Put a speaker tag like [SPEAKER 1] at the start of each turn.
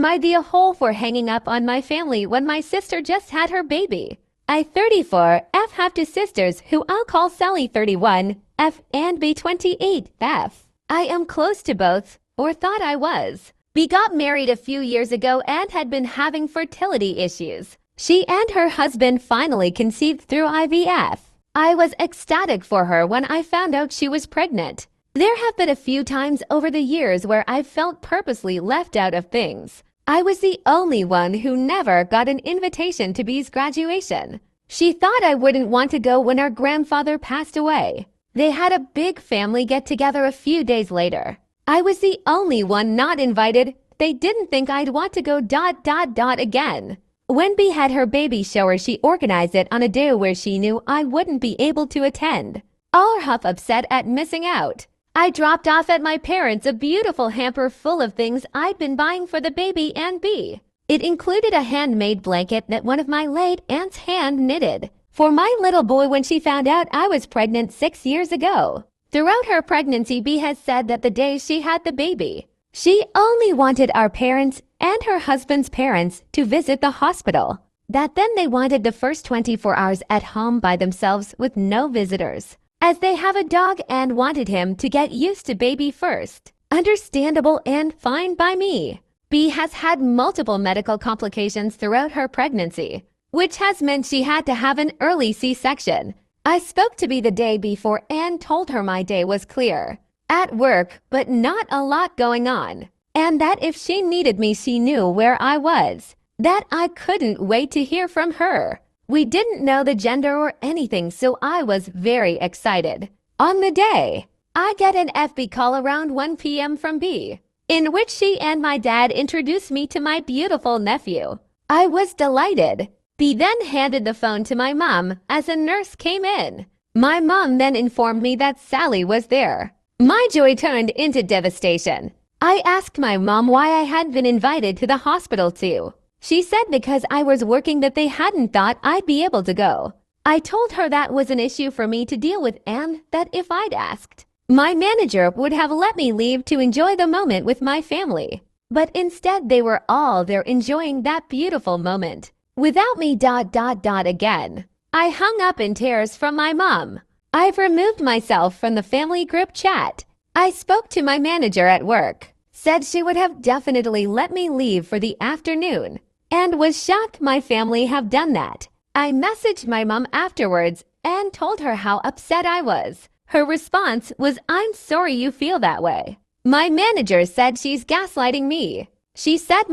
[SPEAKER 1] I the a-hole for hanging up on my family when my sister just had her baby? I 34 F have two sisters who I'll call Sally 31 F and B 28 F. I am close to both, or thought I was. B got married a few years ago and had been having fertility issues. She and her husband finally conceived through IVF. I was ecstatic for her when I found out she was pregnant. There have been a few times over the years where I felt purposely left out of things. I was the only one who never got an invitation to B's graduation. She thought I wouldn't want to go when our grandfather passed away. They had a big family get-together a few days later. I was the only one not invited. They didn't think I'd want to go ... again. When B had her baby shower, she organized it on a day where she knew I wouldn't be able to attend. All half upset at missing out. I dropped off at my parents' a beautiful hamper full of things I'd been buying for the baby and B. It included a handmade blanket that one of my late aunts hand knitted for my little boy when she found out I was pregnant 6 years ago. Throughout her pregnancy, B has said that the day she had the baby, she only wanted our parents and her husband's parents to visit the hospital. That then they wanted the first 24 hours at home by themselves with no visitors, as they have a dog and wanted him to get used to baby first. Understandable and fine by me. B has had multiple medical complications throughout her pregnancy, which has meant she had to have an early C-section. I spoke to B the day before and told her my day was clear. At work, but not a lot going on. And that if she needed me, she knew where I was. That I couldn't wait to hear from her. We didn't know the gender or anything, so I was very excited. On the day, I get an FB call around 1 p.m. from B, in which she and my dad introduced me to my beautiful nephew. I was delighted. B then handed the phone to my mom as a nurse came in. My mom then informed me that Sally was there. My joy turned into devastation. I asked my mom why I hadn't been invited to the hospital too. She said because I was working that they hadn't thought I'd be able to go. I told her that was an issue for me to deal with and that if I'd asked, my manager would have let me leave to enjoy the moment with my family. But instead they were all there enjoying that beautiful moment. Without me ... again. I hung up in tears from my mom. I've removed myself from the family group chat. I spoke to my manager at work, said she would have definitely let me leave for the afternoon, and was shocked my family have done that. I messaged my mom afterwards and told her how upset I was. Her response was, "I'm sorry you feel that way." My manager said she's gaslighting me. She said